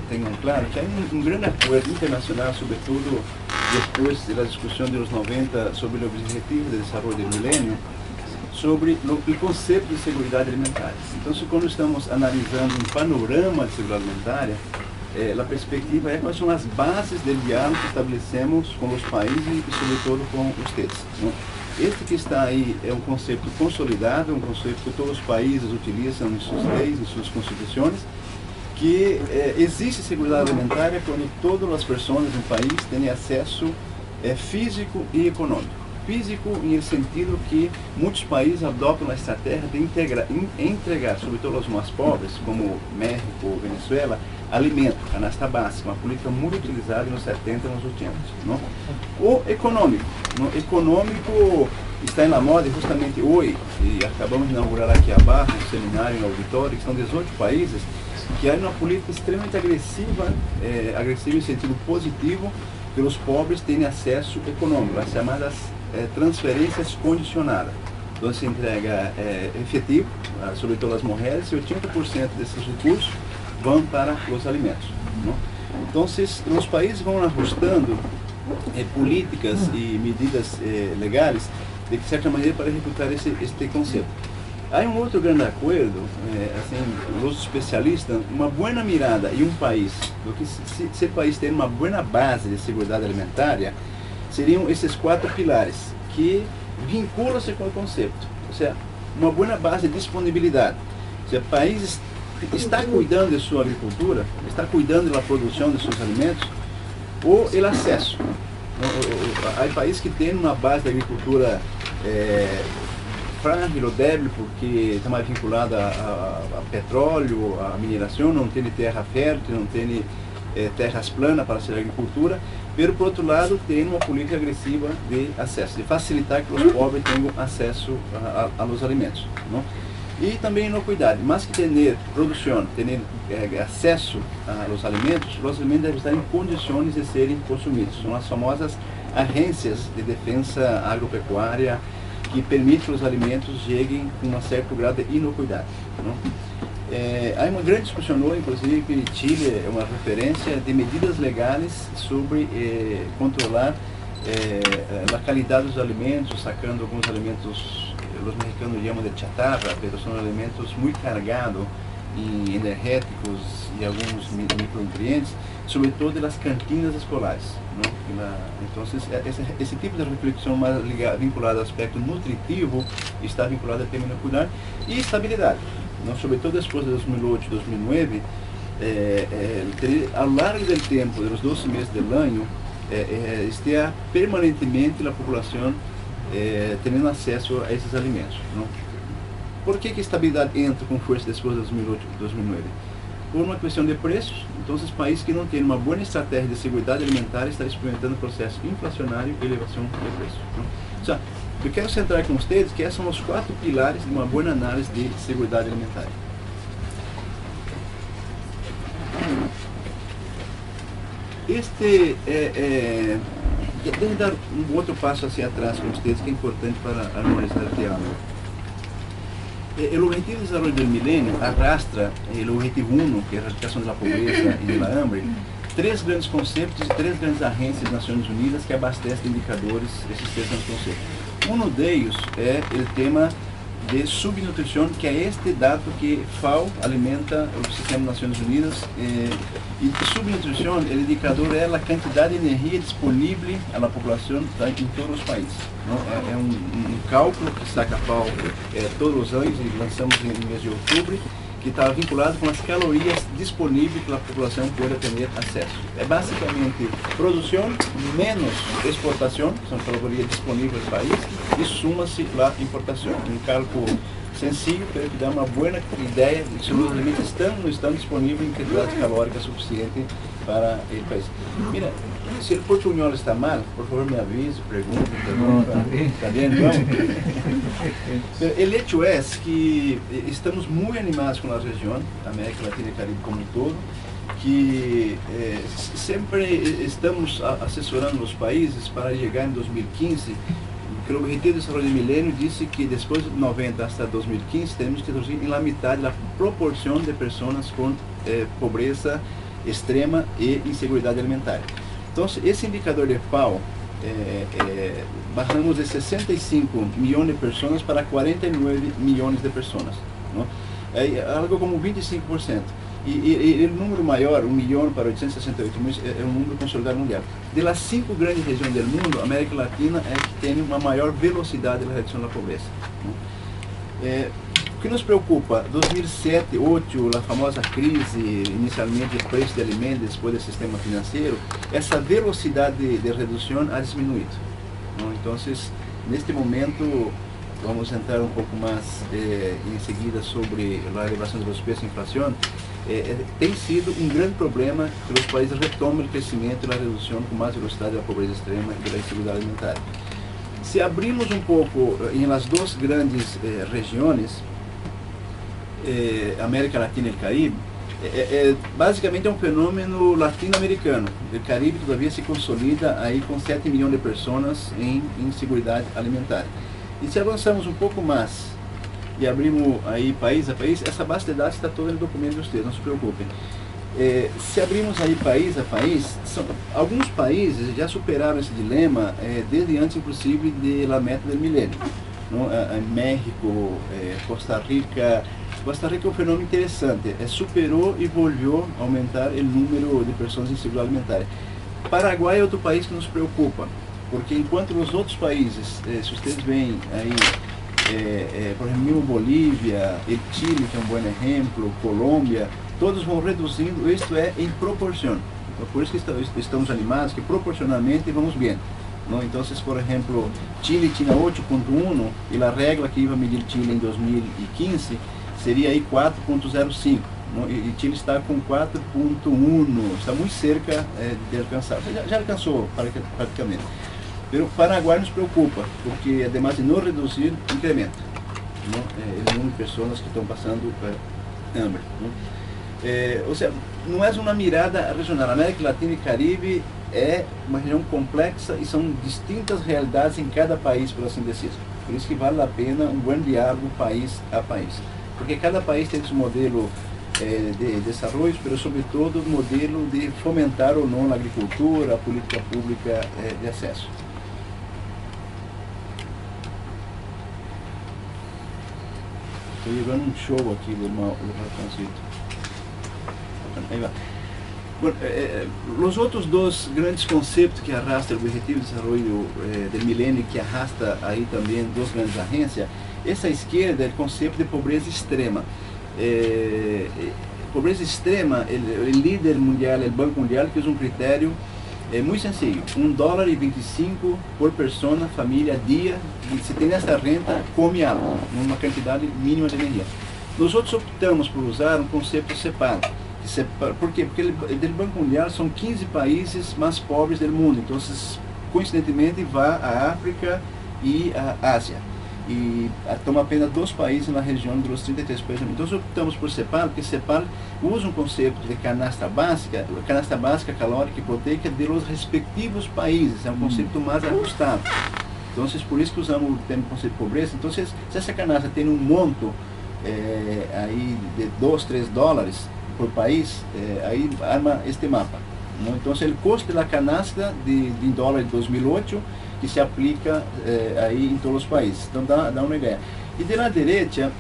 tenham claro que há um grande acordo internacional, sobretudo depois da discussão dos 90 sobre o Objetivo de Desenvolvimento do Milênio, sobre o conceito de segurança alimentar. Então, quando estamos analisando um panorama de segurança alimentar, a perspectiva é quais são as bases do diálogo que estabelecemos com os países e, sobretudo, com vocês. Este que está aí é um conceito consolidado, um conceito que todos os países utilizam em suas leis, em suas constituições, que existe segurança alimentar quando todas as pessoas no país têm acesso físico e econômico. Físico, em sentido que muitos países adotam a estratégia de entregar, sobretudo aos mais pobres, como México ou Venezuela, alimento, canasta básica, uma política muito utilizada nos 70 e nos 80. Não? O econômico. O econômico está na moda justamente hoje, e acabamos de inaugurar aqui abaixo um seminário em auditório, que são 18 países, que há uma política extremamente agressiva, agressiva em sentido positivo, que os pobres têm acesso econômico, as chamadas transferências condicionadas. Então se entrega efetivo, sobretudo as mulheres, e 80% desses recursos vão para os alimentos. Não? Então os países vão ajustando políticas e medidas legais, de certa maneira, para executar este conceito. Há um outro grande acordo, assim, os especialistas, uma boa mirada em um país, do que se o país tem uma boa base de segurança alimentar, seriam esses 4 pilares que vinculam-se com o conceito. Ou seja, uma boa base de disponibilidade. Ou seja, o país está cuidando de sua agricultura, está cuidando da produção de seus alimentos, ou o acesso. Há países que têm uma base de agricultura frágil ou débil, porque está mais vinculada a petróleo, a mineração, não tem terra fértil, não tem terras planas para ser agricultura, mas por outro lado tem uma política agressiva de acesso, de facilitar que os pobres tenham acesso aos alimentos. Não? E também inocuidade, mais que ter produção, ter acesso aos alimentos, os alimentos devem estar em condições de serem consumidos. São as famosas agências de defesa agropecuária, que permite que os alimentos cheguem com um certo grau de inocuidade. Não? Há uma grande discussão hoje, inclusive, que Chile é uma referência de medidas legais sobre controlar a qualidade dos alimentos, sacando alguns alimentos, os mexicanos chamam de chatarra, mas são alimentos muito carregados em energéticos e alguns micronutrientes, sobretudo nas cantinas escolares. Então, esse tipo de reflexão mais vinculada ao aspecto nutritivo está vinculado a tema inocuidade e estabilidade. Sobretudo depois de 2008 e 2009, ao largo do tempo, dos 12 meses do ano, esteja permanentemente a população tendo acesso a esses alimentos. Não? Por que a estabilidade entra com força depois de 2008 e 2009? Por uma questão de preços. Então, os países que não têm uma boa estratégia de segurança alimentar estão experimentando processo inflacionário e elevação de preços. Então, eu quero centrar com vocês que esses são os 4 pilares de uma boa análise de segurança alimentar. Deixa eu dar um outro passo assim atrás com vocês que é importante para analisar o diálogo. O Objetivo de Desenvolvimento do Milênio arrastra o Objetivo 1, que é a erradicação da pobreza e da hambre, 3 grandes conceitos e 3 grandes agências das Nações Unidas que abastecem indicadores desses 3 grandes conceitos. Um deles é o tema de subnutrição, que é este dado que FAO alimenta o sistema das Nações Unidas. E subnutrição, o indicador é a quantidade de energia disponível à população em todos os países. Não? É um cálculo que saca FAO todos os anos, e lançamos no mês de outubro, que está vinculado com as calorias disponíveis que a população pode ter acesso. É basicamente produção menos exportação, que são calorias disponíveis no país, e suma-se a importação. Um cálculo sencillo, que dá uma boa ideia de se os alimentos estão ou não estão disponíveis em quantidade calórica suficiente para o país. Mira, se o portunhol está mal, por favor me avise, pergunte, está bem? O hecho é que estamos muito animados com a região, América Latina e Caribe como um todo, que sempre estamos assessorando os países para chegar em 2015. O Objetivo de Desenvolvimento do Milênio disse que depois de 90 até 2015 temos que reduzir em la metade a proporção de pessoas com pobreza extrema e inseguridade alimentar. Então, esse indicador de FAO, bajamos de 65 milhões de pessoas para 49 milhões de pessoas, não? É algo como 25%. E o número maior, 1 milhão para 868 milhões, é um número consolidado mundial. De las 5 grandes regiões do mundo, a América Latina é que tem uma maior velocidade na redução da pobreza, não? O que nos preocupa, 2007, 2008, a famosa crise, inicialmente de preço de alimentos, depois do sistema financeiro, essa velocidade de redução ha diminuído, não? Então, neste momento, vamos entrar um pouco mais em seguida sobre a elevação dos preços e inflação. Tem sido um grande problema que os países retomem o crescimento e a redução com mais velocidade da pobreza extrema e da inseguridade alimentar. Se abrimos um pouco em as duas grandes regiões, América Latina e Caribe, basicamente é um fenômeno latino-americano. O Caribe todavia se consolida aí com 7 milhões de pessoas em inseguridade alimentar. E se avançamos um pouco mais e abrimos aí país a país, essa base de dados está toda no documento de vocês, não se preocupem. Se abrimos aí país a país, alguns países já superaram esse dilema desde antes, inclusive, da meta do milênio. México, Costa Rica. Costa Rica é um fenômeno interessante, superou e voltou a aumentar o número de pessoas em inseguridade alimentar. Paraguai é outro país que nos preocupa, porque enquanto nos outros países, se vocês veem aí, por exemplo, Bolívia, Chile, que é um bom exemplo, Colômbia, todos vão reduzindo, isto é, em proporção. Então, por isso que estamos animados, que proporcionalmente vamos bem. Não? Então, por exemplo, Chile tinha 8,1 e a regra que ia medir Chile em 2015 seria aí 4,05. E Chile está com 4,1, está muito cerca de alcançar. Já alcançou praticamente. Mas o Paraguai nos preocupa, porque ademais de não reduzir, incrementa, não? O número de pessoas que estão passando hambre. Ou seja, não é uma mirada regional. A América Latina e Caribe é uma região complexa e são distintas realidades em cada país, por assim dizer. Por isso que vale a pena um bom diálogo país a país. Porque cada país tem seu modelo de desenvolvimento, mas sobretudo o modelo de fomentar ou não a agricultura, a política pública de acesso. Estou levando um show aqui do Rafancito. Aí vai. Bueno, os outros dois grandes conceitos que arrastam o Objetivo de Desenvolvimento do Milênio, que arrasta aí também duas grandes agências, essa esquerda é o conceito de pobreza extrema. Pobreza extrema, o líder mundial, o Banco Mundial, que usa um critério muito sencillo, $1,25 por pessoa, família, dia, e se tem essa renda, come algo, uma quantidade mínima de energia. Nós outros optamos por usar um conceito CEPAL. Por quê? Porque o Banco Mundial são 15 países mais pobres do mundo, então, coincidentemente, vai a África e a Ásia. E toma apenas 2 países na região dos 33 países. Então optamos por CEPAL, porque CEPAL usa um conceito de canasta básica calórica e proteica dos respectivos países, é um conceito mais ajustado. Então, por isso que usamos o termo conceito de pobreza. Então, se essa canasta tem um monto aí de $2-3 por país, aí arma este mapa. Não? Então, o custo da canasta de dólar de 2008 que se aplica aí em todos os países. Então dá uma ideia. E de la direita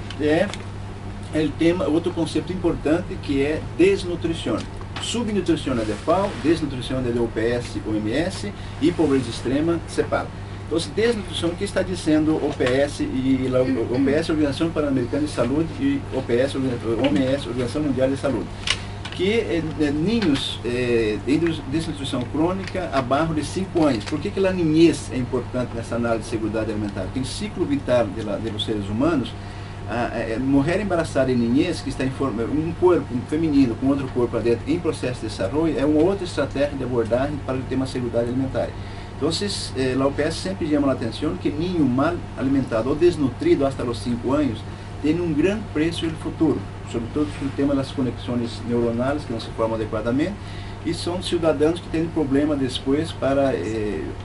o tema, outro conceito importante, que é desnutrição. Subnutrição é de FAO, desnutrição é de OPS, OMS e pobreza extrema, CEPAL. Então, desnutrição, o que está dizendo OPS e OPS, Organização Pan-Americana de Saúde, e OMS, Organização Mundial de Saúde, que ninhos em desnutrição crônica abaixo de 5 anos. Por que a niñez é importante nessa análise de segurança alimentar? Porque o ciclo vital dos seres humanos, mulher embaraçada e niñez, que está em forma, um corpo feminino com outro corpo adentro em processo de desenvolvimento, é uma outra estratégia de abordagem para o tema segurança alimentar. Então, a OPS sempre chama a atenção que ninho mal alimentado ou desnutrido até os 5 anos tem um grande preço no futuro, sobretudo no tema das conexões neuronais que não se formam adequadamente, e são cidadãos que têm problema depois para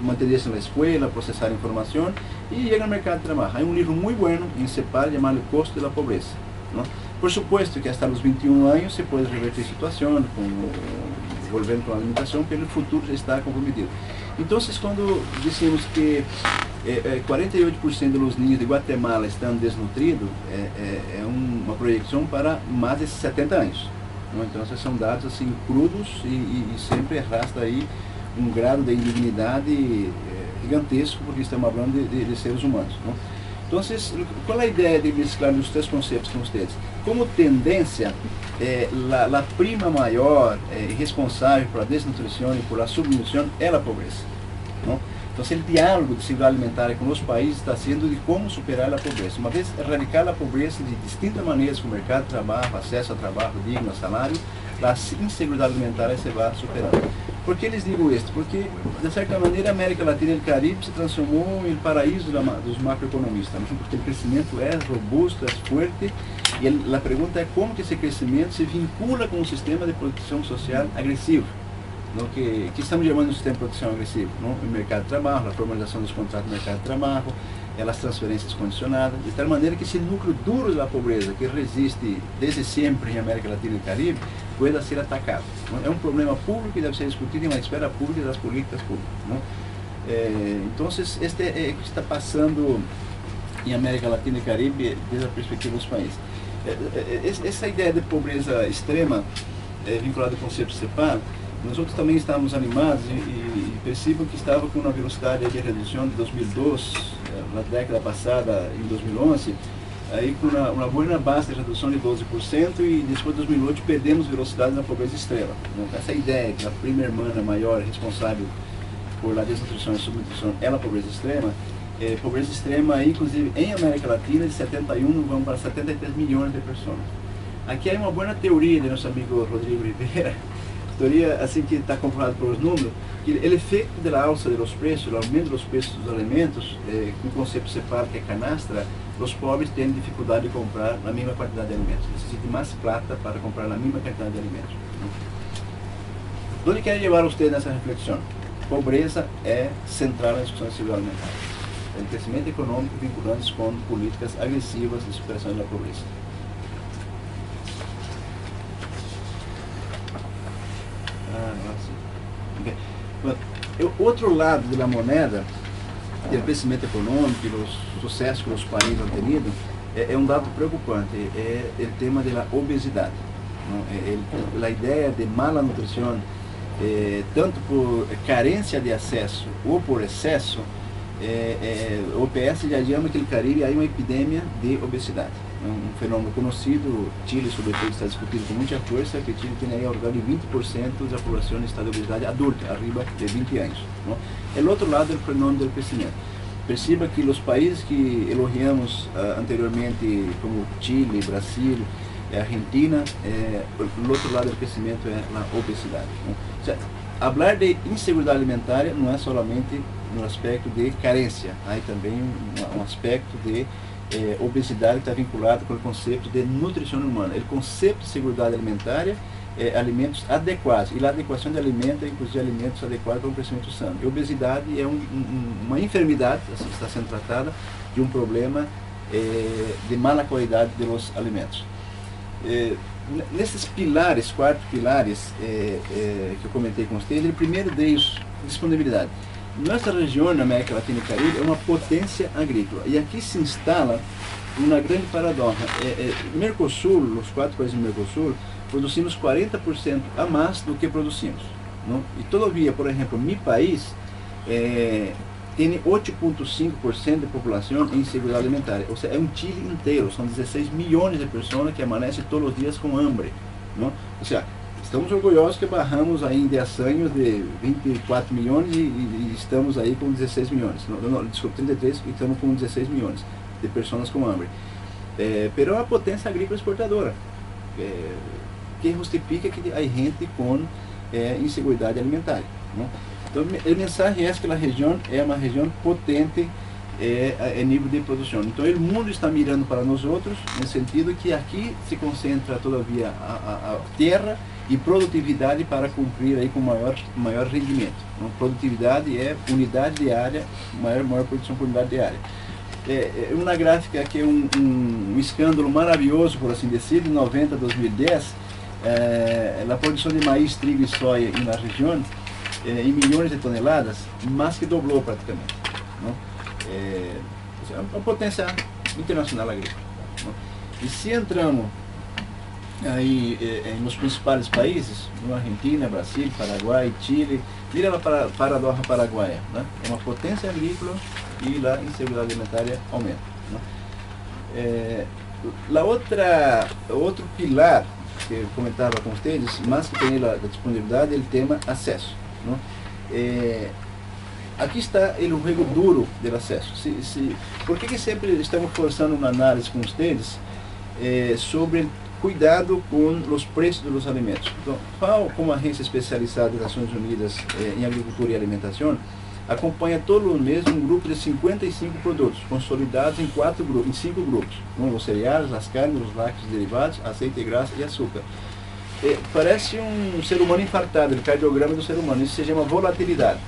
manter-se na escola, processar informação e chegar ao mercado de trabalho. Há um livro muito bueno em CEPAL chamado O Costo da Pobreza. Não? Por supuesto que hasta los 21 años se puede revertir situación, volvendo com a alimentação, pelo futuro já está comprometido. Então, quando dizemos que 48% dos niños de Guatemala estão desnutridos, é uma projeção para mais de 70 anos. Então, são dados assim crudos e sempre arrasta aí um grado de indignidade gigantesco, porque estamos falando de seres humanos. Não? Então, qual é a ideia de mesclar os três conceitos com vocês? Como tendência, a prima maior responsável por a desnutrição e por a subnutrição é a pobreza. Não? Então, o diálogo de segurança alimentar com os países está sendo de como superar a pobreza. Uma vez erradicar a pobreza de distintas maneiras, com o mercado de trabalho, acesso a trabalho digno, a salário, a insegurança alimentar se vai superando. Por que lhes digo isto? Porque, de certa maneira, a América Latina e o Caribe se transformou em paraíso dos macroeconomistas, porque o crescimento é robusto, é forte, e a pergunta é como que esse crescimento se vincula com um sistema de proteção social agressivo, no que estamos chamando de sistema de proteção agressivo, no? O mercado de trabalho, a formalização dos contratos no mercado de trabalho, as transferências condicionadas, de tal maneira que esse núcleo duro da pobreza, que resiste desde sempre em América Latina e Caribe, pueda ser atacado. É um problema público que deve ser discutido em uma esfera pública das políticas públicas. Não? Então, este é o que está passando em América Latina e Caribe desde a perspectiva dos países. Essa ideia de pobreza extrema, vinculada ao conceito CEPAL, nós outros também estávamos animados e percebam que estava com uma velocidade de redução de 2002, na década passada, em 2011, aí com uma boa base de redução de 12%, e depois de 2008 perdemos velocidade na pobreza extrema. Então, essa ideia que a primeira irmã maior responsável por a desnutrição e subnutrição é a pobreza extrema, inclusive em América Latina, de 71 vamos para 73 milhões de pessoas. Aqui há uma boa teoria de nosso amigo Rodrigo Rivera, teoria assim que está comprovado pelos números, que o efeito da alça dos preços, o aumento dos preços dos alimentos, com o conceito CEPAL, que é canastra, os pobres têm dificuldade de comprar a mesma quantidade de alimentos, necessitam mais plata para comprar a mesma quantidade de alimentos. Onde quero levar você nessa reflexão? Pobreza é central na discussão de segurança alimentar. É o crescimento econômico vinculante com políticas agressivas de superação da pobreza. O outro lado da moneda, do crescimento econômico e dos sucessos que os países têm tenido, é um dado preocupante, é o tema da obesidade. A ideia de mala nutrição, tanto por carência de acesso ou por excesso, o OPS já chama que no Caribe há uma epidemia de obesidade. É um fenômeno conhecido. Chile, sobretudo, está discutido com muita força, que Chile tem aí ao redor de 20% da população em estado de obesidade adulta, arriba de 20 anos. O outro lado é o fenômeno do crescimento. Perceba que os países que elogiamos anteriormente, como Chile, Brasil, Argentina, o outro lado do crescimento é a obesidade. Falar de insegurança alimentar não é somente no aspecto de carência, há também um aspecto de obesidade que está vinculado com o conceito de nutrição humana. O conceito de segurança alimentar é alimentos adequados, e a adequação de alimentos é inclusive alimentos adequados para um crescimento sano. E obesidade é uma enfermidade, assim, está sendo tratada de um problema de mala qualidade dos alimentos. Nesses pilares, 4 pilares que eu comentei com vocês, o primeiro deles, disponibilidade. Nossa região, na América Latina e Caribe, é uma potência agrícola, e aqui se instala uma grande paradoxa. Mercosul, os 4 países do Mercosul, produzimos 40% a mais do que produzimos. Não? E todavia, por exemplo, meu país tem 8,5% de população em insegurança alimentar. Ou seja, é um Chile inteiro, são 16 milhões de pessoas que amanecem todos os dias com hambre. Não? Ou seja, estamos orgulhosos que barramos aí em 10 anos de 24 milhões e estamos aí com 16 milhões. Desculpa, 33 e estamos com 16 milhões de pessoas com hambre. Pero é uma potência agrícola exportadora, que justifica que há gente com insegurança alimentar. Não? Então, a mensagem é que a região é uma região potente em nível de produção. Então, o mundo está mirando para nós outros, no sentido que aqui se concentra todavia a terra e produtividade para cumprir aí com maior rendimento. Então, produtividade é unidade diária, maior produção por unidade diária. uma gráfica que é um escândalo maravilhoso, por assim dizer, de 90 a 2010, a produção de maíz, trigo e soja na região, em milhões de toneladas, mas que dobrou praticamente. Não? É uma potência internacional agrícola. Não? E se entramos aí nos principais países, no Argentina, Brasil, Paraguai, Chile, mira lá para a paradoxa paraguaia, né? É uma potência agrícola e lá a inseguridade alimentar aumenta. Né? Outro pilar que eu comentava com vocês, mas que tem a disponibilidade, é o tema acesso. Né? Aqui está o jogo duro do acesso. Por que sempre estamos forçando uma análise com vocês sobre cuidado com os preços dos alimentos? Então, FAO, como agência especializada das Nações Unidas em Agricultura e Alimentação, acompanha todos os meses um grupo de 55 produtos, consolidados em 5 grupos, os cereais, as carnes, os lácteos derivados, azeite, graxa e açúcar. Parece um ser humano infartado, o cardiograma do ser humano, isso se chama volatilidade.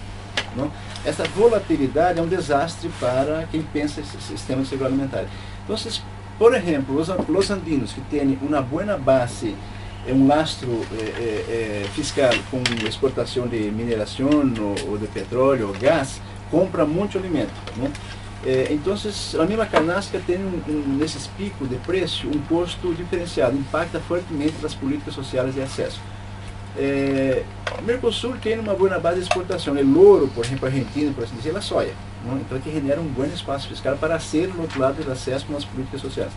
Não? Essa volatilidade é um desastre para quem pensa em sistema de segurança alimentar. Então, por exemplo, os andinos que têm uma boa base, um lastro fiscal com exportação de mineração ou de petróleo ou gás, compram muito alimento. Né? Então, a mesma canastra tem nesses picos de preço um custo diferenciado, impacta fortemente nas políticas sociais de acesso. O Mercosul tem uma boa base de exportação, o ouro, por exemplo, a Argentina, por assim dizer, a soja. Não? Então, que genera um bom espaço fiscal para ser no outro lado do acesso nas políticas sociais.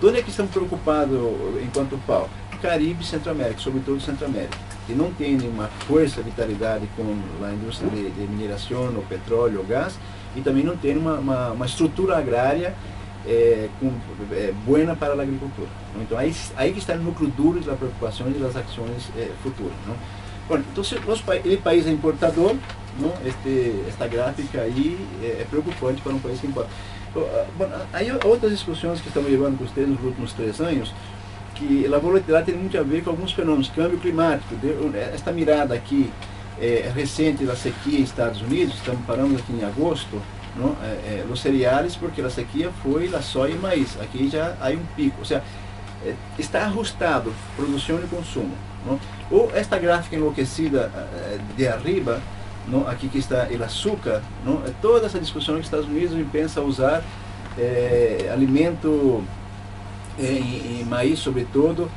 Onde é que estamos preocupados enquanto FAO? Caribe e Centro-América, sobretudo Centro-América, que não tem uma força, vitalidade com a indústria de mineração, o petróleo, o gás, e também não tem uma estrutura agrária boa para a agricultura. Não? Então, aí que está o núcleo duro das preocupações e das ações futuras. Não? Bom, então, se o país é importador, não? Esta gráfica aí é preocupante para um país que importa. Bom, aí outras discussões que estamos levando com vocês nos últimos 3 anos, que a volatilidade tem muito a ver com alguns fenômenos, câmbio climático. Esta mirada aqui recente da sequia nos Estados Unidos, estamos parando aqui em agosto, não? Os cereais, porque a sequia foi a soja e maíz, aqui já há um pico, ou seja, está ajustado produção e consumo. Não? Ou esta gráfica enlouquecida de arriba, não? Aqui que está o açúcar, não? Toda essa discussão que os Estados Unidos pensa usar alimento em maíz, sobretudo,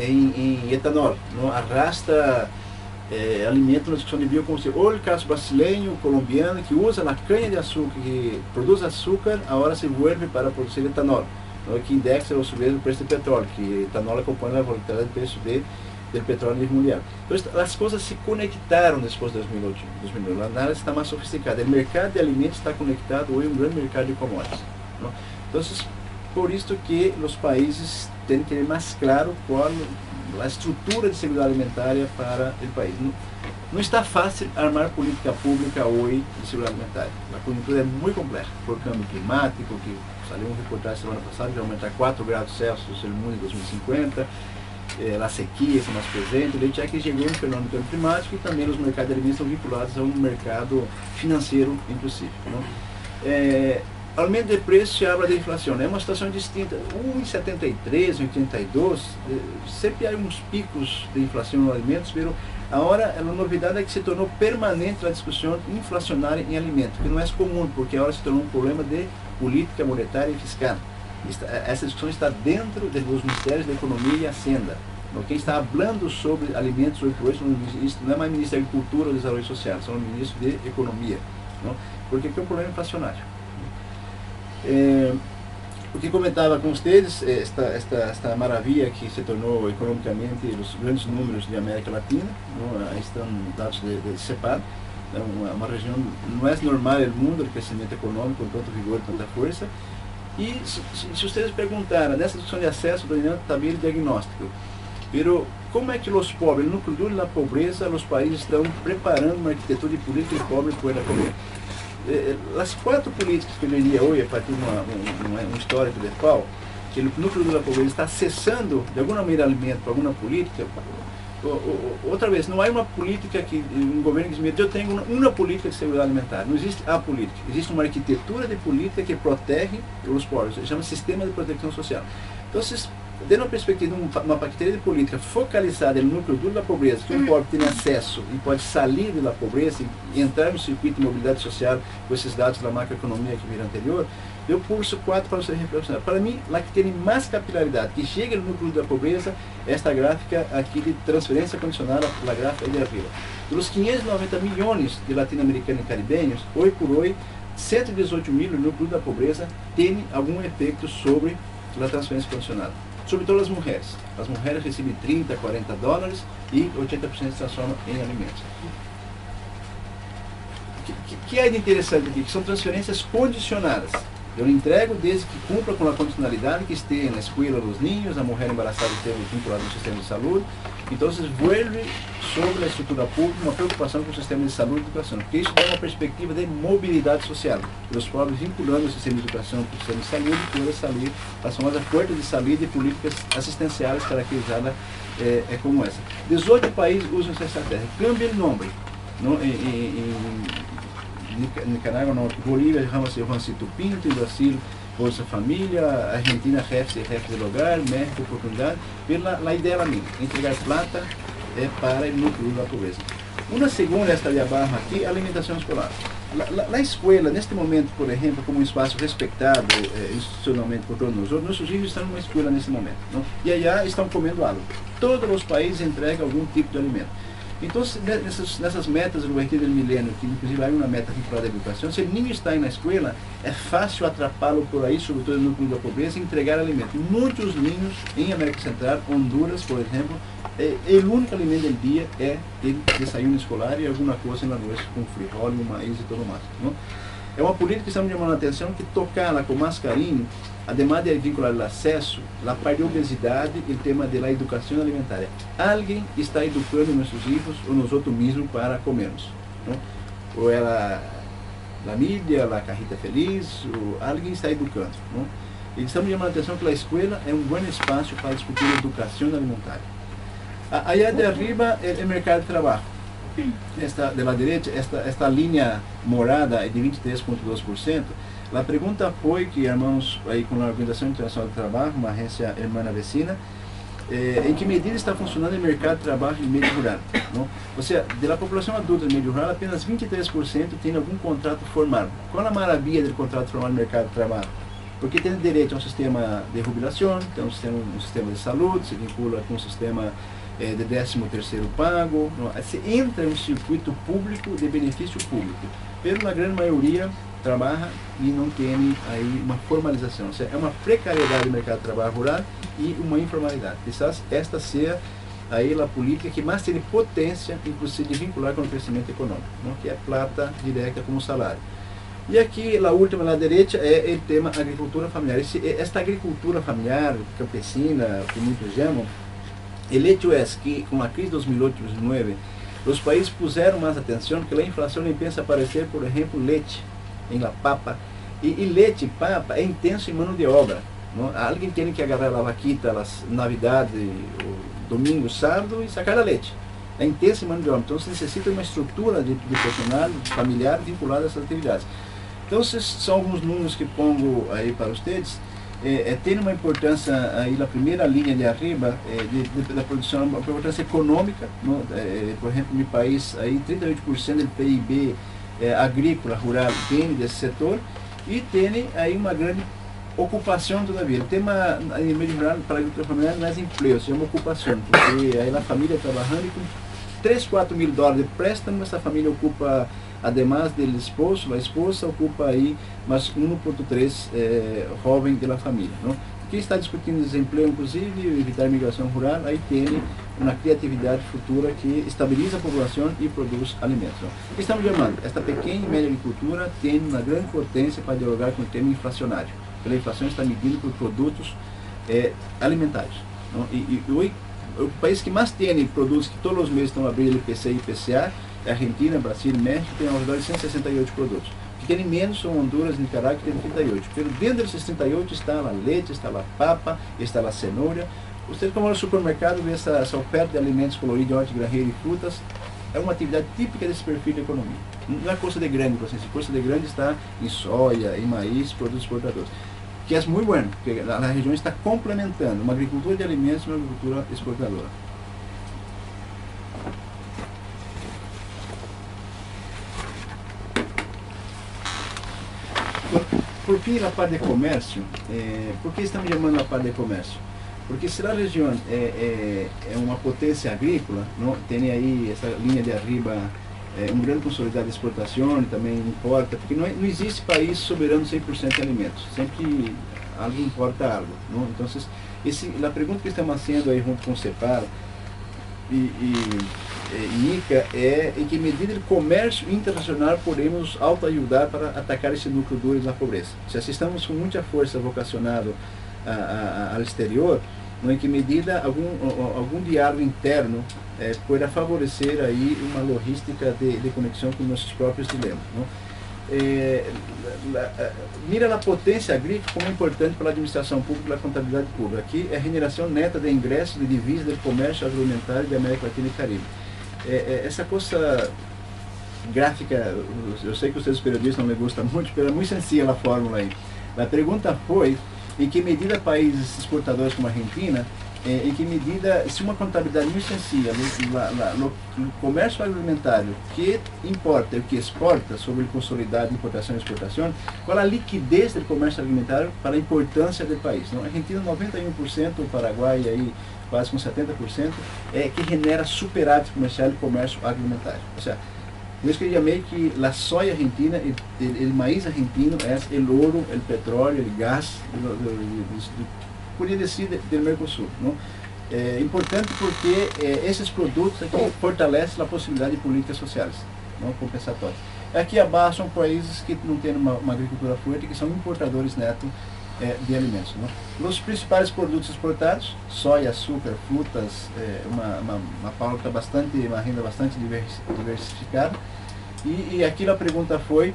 em etanol, não? Arrasta alimento na discussão de biocombustível. Ou o caso brasileiro, colombiano, que usa a cana-de-açúcar, que produz açúcar, agora se vuelve para produzir etanol, não? Que indexa o subir o preço do petróleo, que etanol acompanha a volatilidade do preço do petróleo a nível mundial. Então, as coisas se conectaram depois de 2008. A análise está mais sofisticada. O mercado de alimentos está conectado hoje a um grande mercado de commodities. Não? Então, por isso que os países têm que ter mais claro qual a estrutura de segurança alimentar para o país. Não está fácil armar política pública hoje de segurança alimentar. A conjuntura é muito complexa, por câmbio climático, que saiu uma reportagem semana passada que vai aumentar 4 graus Celsius no mundo em 2050, a sequia que mais presente, daí já que chegou um fenômeno climático e também os mercados de alimentos estão vinculados a um mercado financeiro, inclusive. Aumento de preço se habla de inflação, é uma situação distinta. Em 73, 82, sempre há uns picos de inflação nos alimentos, mas agora a novidade é que se tornou permanente a discussão inflacionária em alimentos, que não é comum, porque agora se tornou um problema de política monetária e fiscal. Essa discussão está dentro dos ministérios da Economia e Hacienda. Quem está falando sobre alimentos hoje não é mais ministro da Agricultura ou Desenvolvimento Social, são ministros de Economia, não? Porque aqui é um problema inflacionário. O que comentava com vocês, esta maravilha que se tornou economicamente os grandes números de América Latina, não? Aí estão dados de CEPAL, uma região não é normal no mundo, o crescimento econômico com tanto vigor e tanta força. E se vocês perguntaram, nessa discussão de acesso, também o diagnóstico, pero como é que os pobres, no núcleo duro da pobreza, os países estão preparando uma arquitetura de política de pobre por a comer? As 4 políticas que eu diria hoje, a partir de um histórico de FAO, que o núcleo duro da pobreza está acessando, de alguma maneira, alimento para alguma política, outra vez, não há uma política que um governo que diz, eu tenho uma política de segurança alimentar. Não existe a política. Existe uma arquitetura de política que protege os pobres. Se chama sistema de proteção social. Então, dentro uma perspectiva, uma arquitetura de política focalizada no núcleo duro da pobreza, que o pobre tem acesso e pode sair da pobreza e entrar no circuito de mobilidade social com esses dados da macroeconomia que viram anterior, eu pulso 4 para ser reflexionado. Para mim, lá que tem mais capilaridade, que chega no núcleo da pobreza, esta gráfica aqui de transferência condicionada, a gráfica de arriba. Dos 590 milhões de latino-americanos e caribenhos, hoje por hoje, 118 mil no núcleo da pobreza tem algum efeito sobre a transferência condicionada. Sobretudo as mulheres. As mulheres recebem 30, 40 dólares e 80% se transforma em alimentos. O que é de interessante aqui? Que são transferências condicionadas. Eu entrego desde que cumpra com a condicionalidade que esteja na escola dos ninhos, a mulher embaraçada esteja vinculada no sistema de saúde. Então, vuelve sobre a estrutura pública uma preocupação com o sistema de saúde e educação, porque isso dá uma perspectiva de mobilidade social. Os pobres vinculando o sistema de educação com o sistema de saúde, toda sair a famosa porta de saída e políticas assistenciais caracterizadas como essa. 18 países usam essa estratégia. Cambia o nome. Nicarágua, Bolívia, chama-se Juancito Pinto, em Brasil, Bolsa Família, Argentina, Jefes del Hogar, México, Oportunidade, pela ideia lá mesmo, entregar plata para o núcleo da pobreza. Uma segunda, esta de abaixo aqui, alimentação escolar. Na escola, neste momento, por exemplo, como um espaço respeitado institucionalmente por todos nós, nossos filhos estão numa escola nesse momento, não? E allá estão comendo algo. Todos os países entregam algum tipo de alimento. Então, nessas metas do Retiro do Milênio, que inclusive há uma meta vinculada à educação, se o ninho está na escola, é fácil atrapá-lo por aí, sobretudo no núcleo da pobreza, e entregar alimento. Muitos ninhos em América Central, Honduras, por exemplo, o único alimento do dia é o desayuno escolar e alguma coisa na noite com frijol, maíz e tudo mais. Não? É uma política que estamos chamando a atenção que tocá-la com mais carinho, además de vincular o acesso, a parte de obesidade e o tema da educação alimentar. Alguém está educando nossos filhos ou nós outros mesmos para comermos. Não? Ou ela, a mídia, a carrita feliz, ou alguém está educando. Não? E estamos chamando a atenção que a escola é um bom espaço para discutir a educação alimentar. Aí de arriba é o mercado de trabalho. Esta de la derecha, esta linha morada é de 23,2%. A pergunta foi que armamos aí com a Organização Internacional do Trabalho, uma agência irmã vecina, em que medida está funcionando o mercado de trabalho em meio rural. Não? Ou seja, da população adulta do meio rural, apenas 23% tem algum contrato formal. Qual a maravilha do contrato formal no mercado de trabalho? Porque tem direito a um sistema de jubilação, tem um sistema de saúde, se vincula com um sistema de 13º pago, se entra em um circuito público de benefício público. Mas na grande maioria trabalha e não tem aí uma formalização, ou seja, é uma precariedade do mercado de trabalho rural e uma informalidade. Quizás esta seja aí a política que mais tem potência, inclusive, de vincular com o crescimento econômico, não? Que é plata direta como salário. E aqui, a última, à direita, é o tema agricultura familiar. Esta agricultura familiar, campesina, que muitos chamam, o hecho é que, com a crise de 2008-2009, os países puseram mais atenção que a inflação empieza a aparecer, por exemplo, leite, em la papa. E leite e papa é intenso em mão de obra. Não? Alguém tem que agarrar a vaquita, as navidades, domingo, sábado, e sacar a leite. É intenso em mão de obra. Então, se necessita uma estrutura de personal, familiar, vinculada a essas atividades. Então, esses são alguns números que pongo aí para vocês. Tem uma importância aí na primeira linha de arriba da produção, uma importância econômica, por exemplo, no país aí 38% do PIB agrícola rural vem desse setor e tem aí uma grande ocupação todavia. O tema em meio rural para a agricultura familiar não é emprego, é uma ocupação, porque aí a família trabalhando e com 3, 4 mil dólares de préstamo, essa família ocupa, además do esposo, a esposa ocupa aí mais 1,3 jovem da família. Não? Quem está discutindo desemprego, inclusive, evitar a migração rural, aí tem uma criatividade futura que estabiliza a população e produz alimentos. Não? O que estamos chamando? Esta pequena e média agricultura tem uma grande potência para dialogar com o tema inflacionário. A inflação está medindo por produtos alimentares. Não? E hoje, o país que mais tem produtos que todos os meses estão abrindo IPC e IPCA é Argentina, Brasil, México, tem ao redor de 168 produtos. O que tem menos são Honduras e Nicarágua, que tem 38. Pero dentro desses 38 está a leite, está a papa, está a cenoura. Você, como no supermercado, vê essa oferta de alimentos coloridos, hortigranjeiro e frutas, é uma atividade típica desse perfil de economia. Não é Costa de Grande, por exemplo. Costa de Grande está em soja, em maíz, produtos exportadores. Que é muito bueno, porque a região está complementando uma agricultura de alimentos e uma agricultura exportadora. Por fim, a parte de comércio, por que estamos chamando a parte de comércio? Porque se a região é uma potência agrícola, não, tem aí essa linha de arriba, um grande consolidado de exportação e também importa, porque não existe país soberano 100% de alimentos, sempre alguém importa algo. Não? Então, a pergunta que estamos fazendo aí junto com o CEPAL e ICA é em que medida o comércio internacional podemos autoajudar para atacar esse núcleo duro da pobreza. Se estamos com muita força vocacionado ao exterior, em que medida algum diálogo interno pode favorecer aí uma logística de conexão com nossos próprios dilemas. Não? Mira a potência agrícola como importante para a administração pública e a contabilidade pública. Aqui é a generação neta de ingressos de divisas do comércio agroalimentar da América Latina e Caribe. Essa coisa gráfica, eu sei que vocês periodistas não me gostam muito, mas é muito sencilla a fórmula aí. A pergunta foi em que medida países exportadores como a Argentina, em que medida, se uma contabilidade muito sencilla no comércio agroalimentário que importa e o que exporta, sobre consolidado, importação e exportação, qual a liquidez do comércio alimentar para a importância do país. Não? A Argentina 91%, o Paraguai aí quase com 70%, que genera superávit comercial e comércio agroalimentar. Ou seja, por isso que eu chamei que a soja argentina, o maíz argentino é o ouro, o petróleo, o gás, podia dizer, do Mercosul. Não? É importante porque esses produtos aqui fortalecem a possibilidade de políticas sociais, não compensatórias. Aqui abaixo são países que não têm uma agricultura forte, que são importadores netos de alimentos. Não? Os principais produtos exportados, soja, açúcar, frutas, uma pauta bastante, uma renda bastante diversificada. E aqui a pergunta foi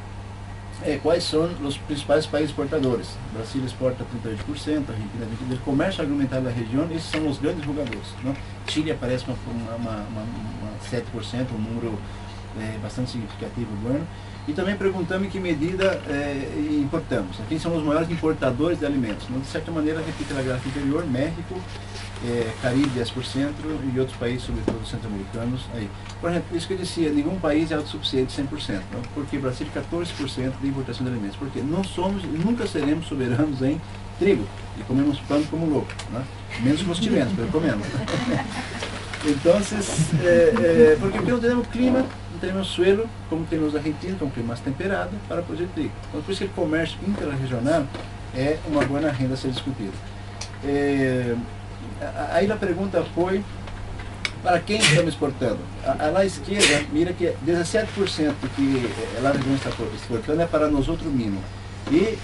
quais são os principais países exportadores. O Brasil exporta 38%, a Argentina 22%. O comércio agroalimentar da região, esses são os grandes jogadores. Não? Chile aparece uma 7%, um número bastante significativo do ano. E também perguntamos em que medida importamos. Quem são os maiores importadores de alimentos. Não? De certa maneira, repita a gráfica anterior, México, Caribe 10% e outros países, sobretudo centro-americanos. Por exemplo, isso que eu dizia, nenhum país é autossuficiente 100%, não? Porque o Brasil é 14% de importação de alimentos, porque não somos e nunca seremos soberanos em trigo, e comemos pão como louco, não? Menos que nós tivemos, mas comemos. Então, porque não temos clima, não temos suelo, como temos a Argentina, que é um clima mais temperado, para produzir trigo. Então, por isso que o comércio interregional é uma boa renda a ser discutida. Aí a pergunta foi, para quem estamos exportando? À esquerda, mira que 17% que a região está exportando é para nós outros mínimos. E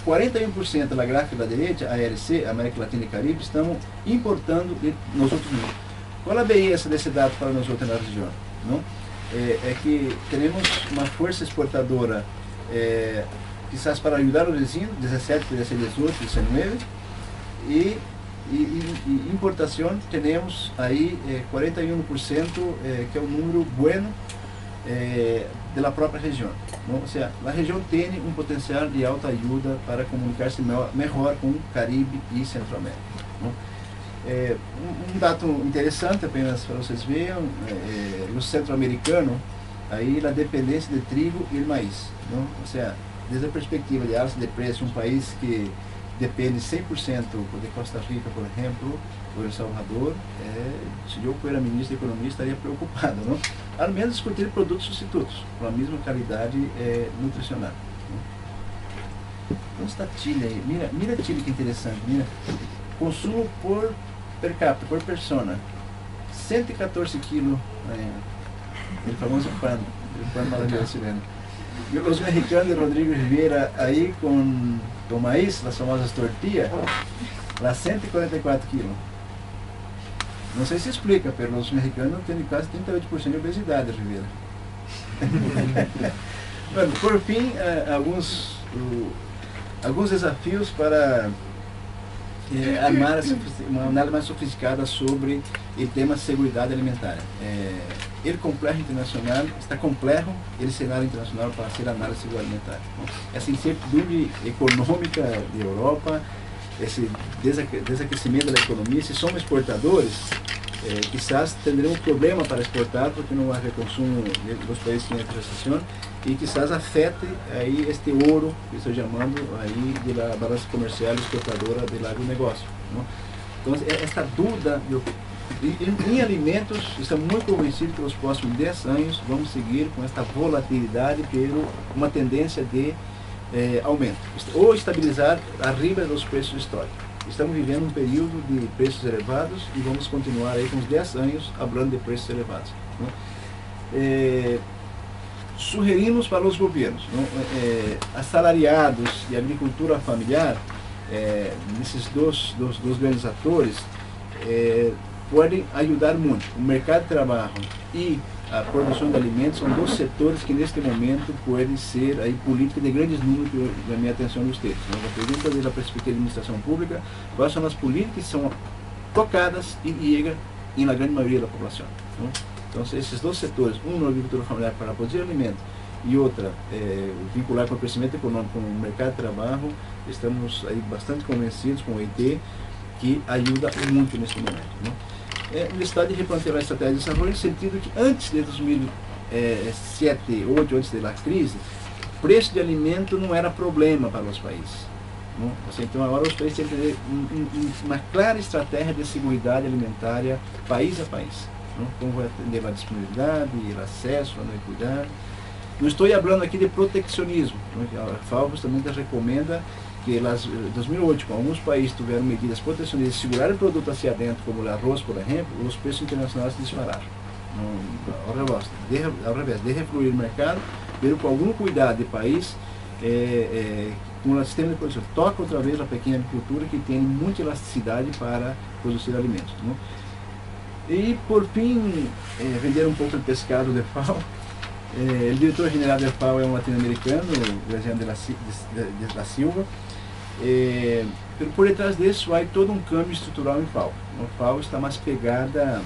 41% da gráfica da direita, a ALC, América Latina e Caribe, estamos importando de nós outros mínimos. Qual a beleza desse dado para nós outros na região? Não? É que temos uma força exportadora, quizás para ajudar o vizinho, 17, 18, 19, e importação temos aí 41%, que é um número bueno da própria região. Não? Ou seja, a região tem um potencial de alta ajuda para comunicar-se melhor com o Caribe e Centro-América. Um dado interessante, apenas para vocês verem, no centro-americano, aí a dependência de trigo e maíz. Não? Ou seja, desde a perspectiva de alta de preço, um país que depende 100% de Costa Rica, por exemplo, ou El Salvador, se eu fosse ministro da Economia, estaria preocupado, não? Ao menos discutir produtos substitutos, com a mesma qualidade nutricional. Onde está Chile aí? Mira Chile, que interessante. Mira. Consumo per capita, por persona, 114 quilos, o famoso pão maravilhoso chileno. E os mexicanos de Rodrigo Rivera aí com maíz, as famosas tortillas, lá 144 quilos. Não sei se explica, mas os mexicanos têm quase 38% de obesidade, Rivera. Bueno, por fim, alguns desafios para uma análise mais sofisticada sobre o tema segurança alimentar. O complexo internacional está complexo, o cenário internacional para fazer análise de segurança alimentar. Essa incertidumbre econômica da Europa, esse desaquecimento da economia, se somos exportadores, quizás teremos um problema para exportar porque não há consumo dos países que entram em recessão e quizás afete aí este ouro que estou chamando aí da balança comercial exportadora do agronegócio. Não? Então, esta dúvida, em alimentos, estamos muito convencidos que nos próximos 10 anos vamos seguir com esta volatilidade, pero uma tendência de aumento, ou estabilizar arriba dos preços históricos. Estamos vivendo um período de preços elevados e vamos continuar aí com uns 10 anos falando de preços elevados. Sugerimos para os governos, assalariados e agricultura familiar, esses dois grandes atores, podem ajudar muito. O mercado de trabalho e a produção de alimentos são dois setores que neste momento podem ser aí política de grandes números da minha atenção dos textos. A pergunta desde a perspectiva de administração pública, quais são as políticas que são tocadas e chegam na grande maioria da população. Então, esses dois setores, um na agricultura familiar para produzir alimento e outra vincular com o crescimento econômico, com o mercado de trabalho, estamos aí bastante convencidos com o EIT que ajuda muito neste momento. O Estado de replantear a estratégia de desenvolvimento no sentido que antes de 2007, 2008, antes da crise, o preço de alimento não era problema para os países. Então agora os países têm que ter uma clara estratégia de segurança alimentar país a país. Como vai atender a disponibilidade, o acesso, a equidade. Não estou falando aqui de protecionismo. A FAO justamente recomenda que em 2008, com alguns países tiveram medidas protecionistas de segurar o produto hacia dentro, como o arroz, por exemplo, os preços internacionais se dispararam. Ao revés, de refluir o mercado, ver com algum cuidado de país, com o sistema de produção. Toca outra vez a pequena agricultura que tem muita elasticidade para produzir alimentos. E, por fim, vender um pouco de pescado de FAO. O diretor-geral da FAO é um latino-americano, o Graziano de la Silva. Por detrás disso, há todo um câmbio estrutural em FAO. A FAO está mais pegada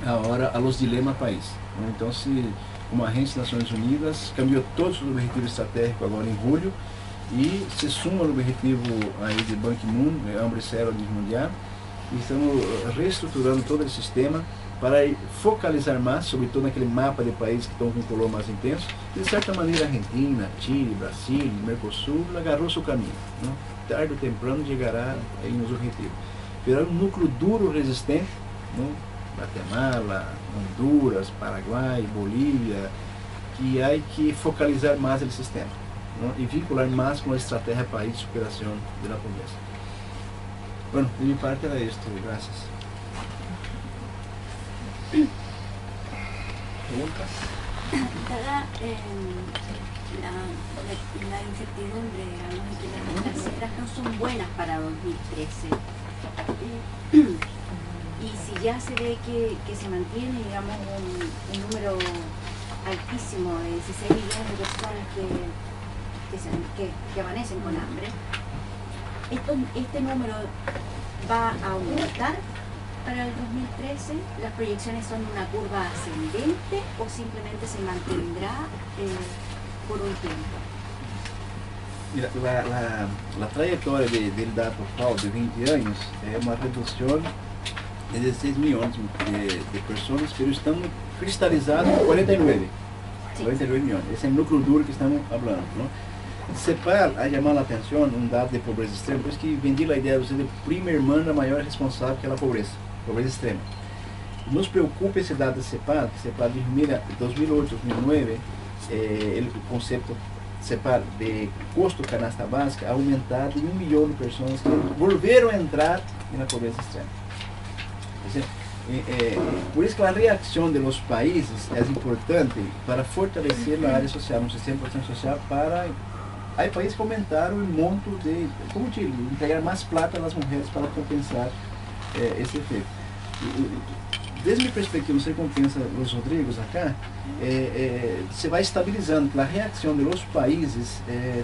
agora aos dilemas país. Então, como a Agência das Nações Unidas cambiou todos os objetivos estratégicos agora em julho e se suma no objetivo aí de Ban Ki-moon, Hambre Zero Mundial, e estamos reestruturando todo o sistema para focalizar mais, sobretudo naquele mapa de países que estão com color mais intenso. E, de certa maneira, Argentina, Chile, Brasil, Mercosul agarrou seu caminho. Tarde ou temprano chegará aí nos objetivos. Terá um núcleo duro resistente, Guatemala, Honduras, Paraguai, Bolívia, que há que focalizar mais o sistema e vincular mais com a estratégia país de superação da pobreza. Bueno, de mi parte era esto, gracias. ¿Preguntas? Dada la incertidumbre, digamos, que las cifras no son buenas para 2013, y si ya se ve que se mantiene, digamos, un número altísimo de 16 millones de personas que amanecen con hambre, este número va a aumentar para el 2013. ¿Las proyecciones son una curva ascendente o simplemente se mantendrá por un tiempo? Mira, la trayectoria del dato FAO de 20 años es una reducción de 16 millones de personas, pero estamos cristalizados en 49. Sí. 49 millones. Ese es el núcleo duro que estamos hablando, ¿no? CEPAL ha llamado a atenção um dado de pobreza extrema, por isso que vendi a ideia de ser a primeira irmã maior responsável pela pobreza extrema. Nos preocupa esse dado de CEPAL, que CEPAL de 2008, 2009, o conceito CEPAL de custo canasta básica ha aumentado em 1 milhão de pessoas que voltaram a entrar na pobreza extrema. Por isso que a reação dos países é importante para fortalecer a área social, um sistema de proteção social para... Há países que aumentaram o monto de, como Chile, entregar mais plata às mulheres para compensar esse efeito. desde minha perspectiva, não sei como pensa os Rodrigos acá, se vai estabilizando, que a reação dos países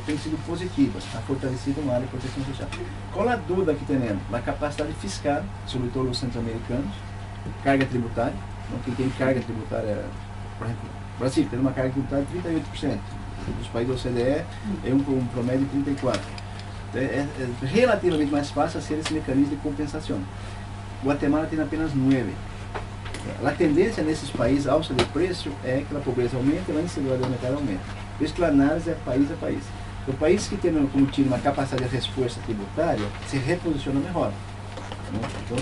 tem sido positiva, ha fortalecido uma área de proteção social. Qual a dúvida que temos? A capacidade fiscal, sobretudo os centro-americanos, carga tributária, quem tem carga tributária, por exemplo, o Brasil tem uma carga tributária de 38%, dos países da OCDE é um promédio de 34%. É relativamente mais fácil ser esse mecanismo de compensação. Guatemala tem apenas 9%. A tendência nesses países, a alça de preço, é que a pobreza aumenta e a insegurança alimentar aumenta. Por isso que a análise é país a país. O país que tem como tiene uma capacidade de resposta tributária se reposiciona melhor. Então,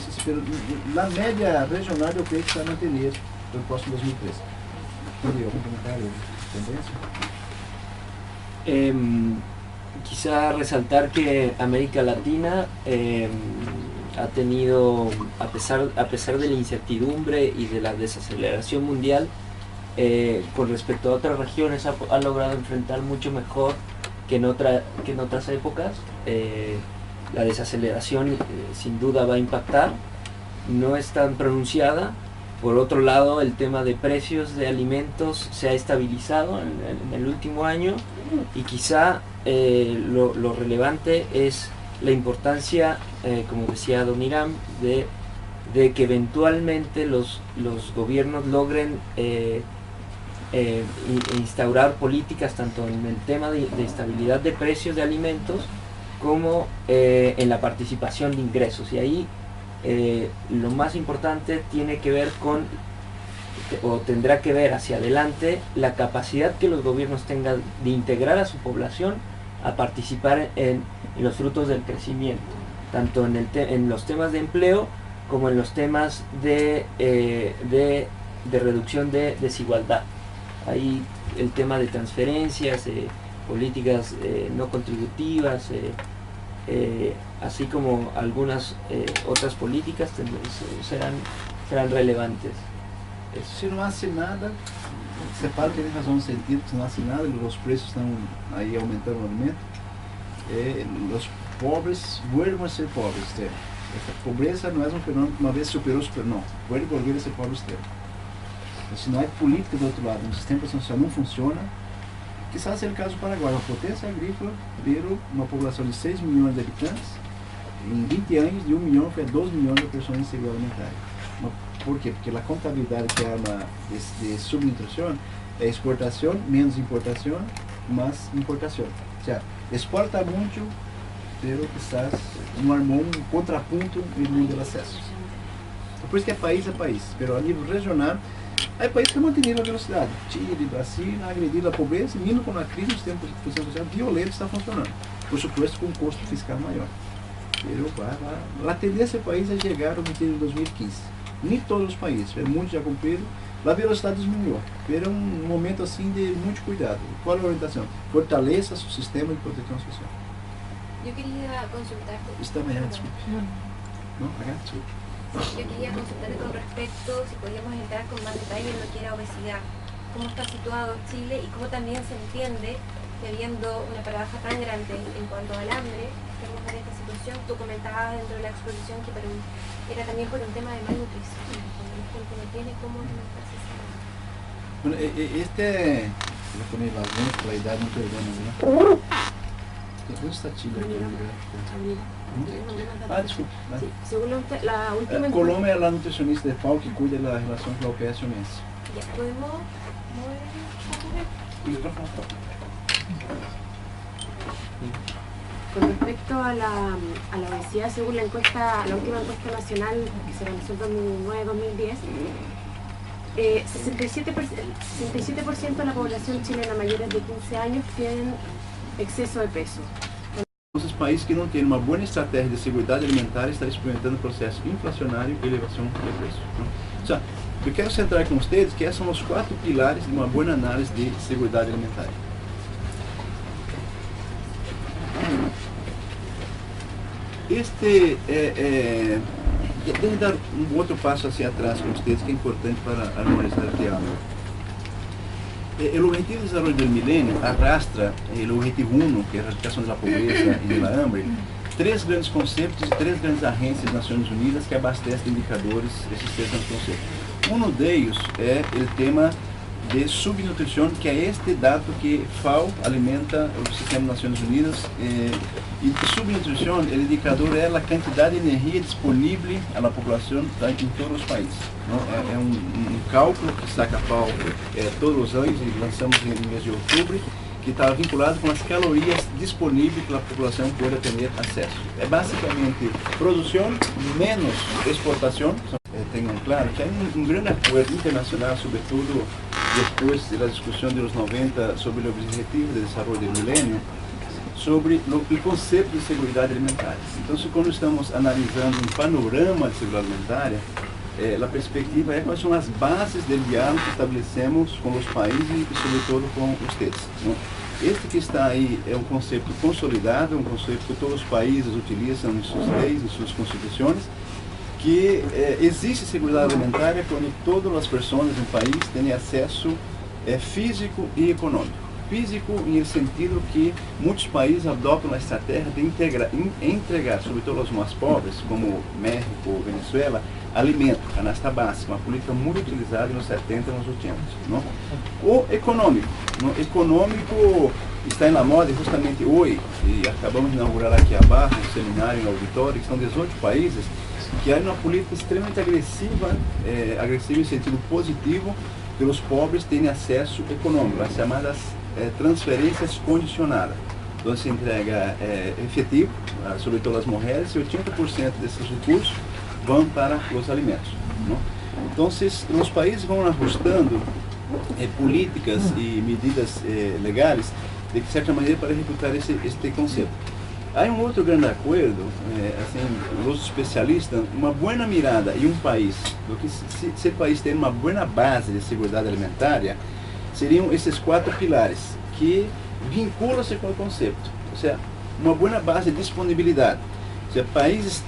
na média regional, eu creio que se vai manter no próximo 2013. Tem algum comentário? Tendência? Quizá resaltar que América Latina ha tenido, a pesar de la incertidumbre y de la desaceleración mundial, con respecto a otras regiones ha logrado enfrentar mucho mejor que en otras épocas. La desaceleración sin duda va a impactar, no es tan pronunciada. Por otro lado, el tema de precios de alimentos se ha estabilizado en el último año, y quizá lo relevante es la importancia, como decía don Iram, de que eventualmente los gobiernos logren instaurar políticas tanto en el tema de estabilidad de precios de alimentos como en la participación de ingresos. Y ahí lo más importante tiene que ver con, o tendrá que ver hacia adelante, la capacidad que los gobiernos tengan de integrar a su población a participar en los frutos del crecimiento, tanto en los temas de empleo como en los temas de reducción de desigualdad. Ahí el tema de transferencias, políticas no contributivas, así como algunas otras políticas serán relevantes. Se não hace nada, separo que tem razão no sentido que se não hace nada, os preços estão aí aumentando o alimento, os pobres vuelven a ser pobres. Essa pobreza não é um fenômeno que uma vez superou, não, vuelve a volver a ser pobre extremo. Se não há política do outro lado, o sistema social não funciona, quizás seja o caso do Paraguai, uma potência agrícola, pero uma população de 6 milhões de habitantes, em 20 anos, de 1 milhão para 12 milhões de pessoas em segurança alimentar. Por quê? Porque a contabilidade que é de subnutrição é exportação, menos importação, mais importação. O sea, exporta muito, pero quizás não armou um contraponto no mundo do acesso. Por isso que é país, pero a nível regional, há países que mantêm a velocidade. Chile, Brasil, agredindo a pobreza, mesmo com a crise, os tempos de posição social violenta está funcionando. Por supuesto, com um custo fiscal maior. A tendência do país é chegar ao objetivo de 2015. Nem todos os países, muitos já cumpriram. A velocidade diminuiu, mas é um momento assim de muito cuidado. Qual é a orientação? Fortaleça seu sistema de proteção social. Eu queria consultar... Está amanhã, desculpe. Não, desculpe. Yo quería consultarle con respecto, si podíamos entrar con más detalle en lo que era obesidad, cómo está situado Chile y cómo también se entiende que habiendo una paradoja tan grande en cuanto al hambre, estamos en esta situación. Tú comentabas dentro de la exposición que era también por un tema de malnutrición, cuando la gente no tiene cómo alimentarse sano. Bueno, voy a poner las manos por la edad, no te ¿no? ¿Dónde está Chile aquí? Desculpe. Sí, según la última Coloma é a nutricionista de FAO que cuida da relação com a OPS OMS. Ya, ¿podemos mover? Con respecto a la obesidad, según la última encuesta nacional que se realizó en 2009-2010, 67% de la población chilena mayores de 15 años tienen exceso de peso. Os países que não têm uma boa estratégia de segurança alimentar estão experimentando processo inflacionário e elevação de preços. Então, eu quero centrar com vocês que esses são os 4 pilares de uma boa análise de segurança alimentar. Deixa eu dar um outro passo hacia atrás com vocês que é importante para harmonizar o diálogo. El Objetivo de Desarrollo del Milenio arrastra el Objetivo 1, que es la erradicación de la pobreza y de la hambre, 3 grandes conceptos e 3 grandes agências das Nações Unidas que abastecem indicadores esses 3 grandes conceitos. Um deles é o tema de subnutrição, que é este dado que FAO alimenta o sistema das Nações Unidas. E subnutrição, o indicador é a quantidade de energia disponível à população em todos os países. É um cálculo que saca FAO todos os anos, e lançamos no mês de outubro, que está vinculado com as calorias disponíveis que a população pode ter acesso. É basicamente produção menos exportação. Tenham claro que há um grande acordo internacional, sobretudo depois da discussão dos 90 sobre o Objetivo de Desenvolvimento do Milênio, sobre o conceito de segurança alimentar. Então, quando estamos analisando um panorama de segurança alimentar, a perspectiva é quais são as bases do diálogo que estabelecemos com os países e, sobretudo, com vocês. Este que está aí é um conceito consolidado, um conceito que todos os países utilizam em suas leis, em suas constituições, que existe segurança alimentar quando todas as pessoas no país têm acesso físico e econômico. Físico, em sentido que muitos países adotam a estratégia de entregar, sobretudo aos mais pobres, como México, Venezuela, alimento, canasta básica, uma política muito utilizada nos 70 e nos 80. Não? O econômico. O econômico está na moda justamente hoje, e acabamos de inaugurar aqui abaixo um seminário em auditório, que são 18 países, que há uma política extremamente agressiva, agressiva em sentido positivo, que os pobres têm acesso econômico, as chamadas transferências condicionadas. Então se entrega efetivo, sobretudo às mulheres, e 80% desses recursos vão para os alimentos. Não? Então, os países vão ajustando políticas e medidas legais, de certa maneira, para executar este conceito. Há um outro grande acordo, os especialistas, uma boa mirada em um país, do que se esse país tem uma boa base de segurança alimentar, seriam esses 4 pilares, que vinculam-se com o conceito. Ou seja, uma boa base de disponibilidade. Ou seja, o país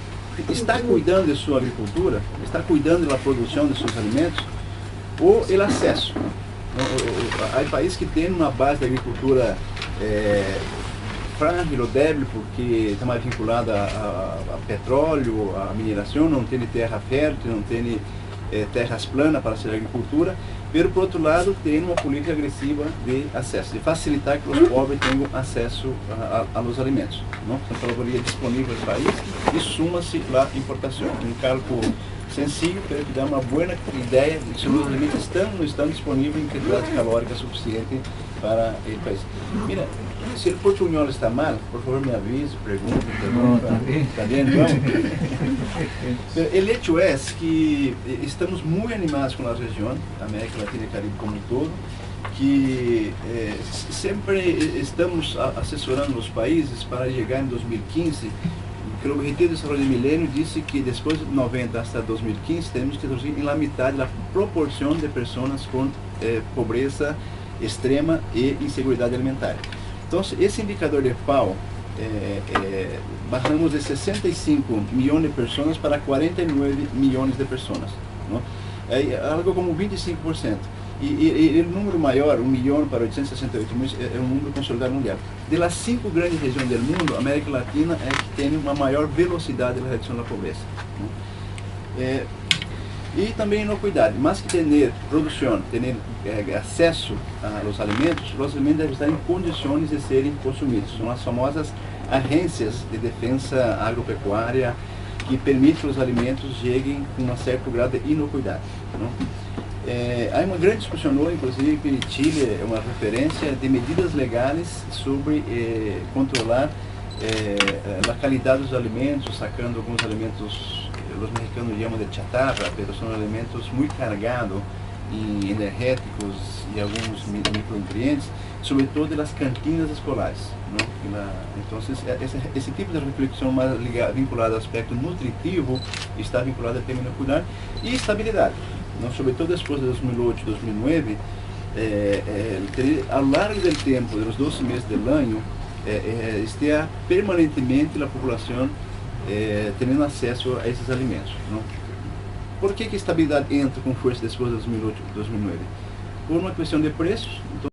está cuidando de sua agricultura, está cuidando da produção de seus alimentos, ou o acesso. Há países que têm uma base de agricultura frágil ou débil, porque está mais vinculada a petróleo, a mineração, não tem terra fértil, não tem terras planas para ser agricultura, mas por outro lado tem uma política agressiva de acesso, de facilitar que os pobres tenham acesso aos alimentos. Não? A caloria disponível no país e suma-se a importação. Um cálculo sencillo, pero que dá uma boa ideia de que os alimentos estão ou não estão disponíveis em quantidade calórica suficiente para o país. Mira, se o portunhol está mal, por favor me avise, pergunte, está bem? O hecho é que estamos muito animados com a região, América Latina e Caribe como um todo, que sempre estamos assessorando os países para chegar em 2015, que o Objetivo de Desenvolvimento do Milênio disse que depois de 90 até 2015 temos que reduzir em la metade a proporção de pessoas com pobreza extrema e inseguridade alimentar. Então, esse indicador de FAO, bajamos de 65 milhões de pessoas para 49 milhões de pessoas. Não? É algo como 25%. E o número maior, 1 milhão para 868 mil, é um número consolidado mundial. De las 5 grandes regiões do mundo, a América Latina é que tem uma maior velocidade na redução da pobreza. E também inocuidade, mais que ter produção, ter acesso aos alimentos, os alimentos devem estar em condições de serem consumidos. São as famosas agências de defesa agropecuária que permitem que os alimentos cheguem com um certo grau de inocuidade. Não? Há uma grande discussão hoje, inclusive que Chile é uma referência de medidas legais sobre controlar a qualidade dos alimentos, sacando alguns alimentos, os mexicanos chamam de chatarra, mas são alimentos muito carregados em energéticos e alguns micronutrientes, sobretudo nas cantinas escolares. Então, esse tipo de reflexão mais vinculada ao aspecto nutritivo está vinculado a tema de cuidar e estabilidade. Sobretudo depois de 2008 e 2009, ao longo do tempo, dos 12 meses do ano, esteja permanentemente a população tendo acesso a esses alimentos. Não? Por que a estabilidade entra com força depois de 2008 e 2009? Por uma questão de preços.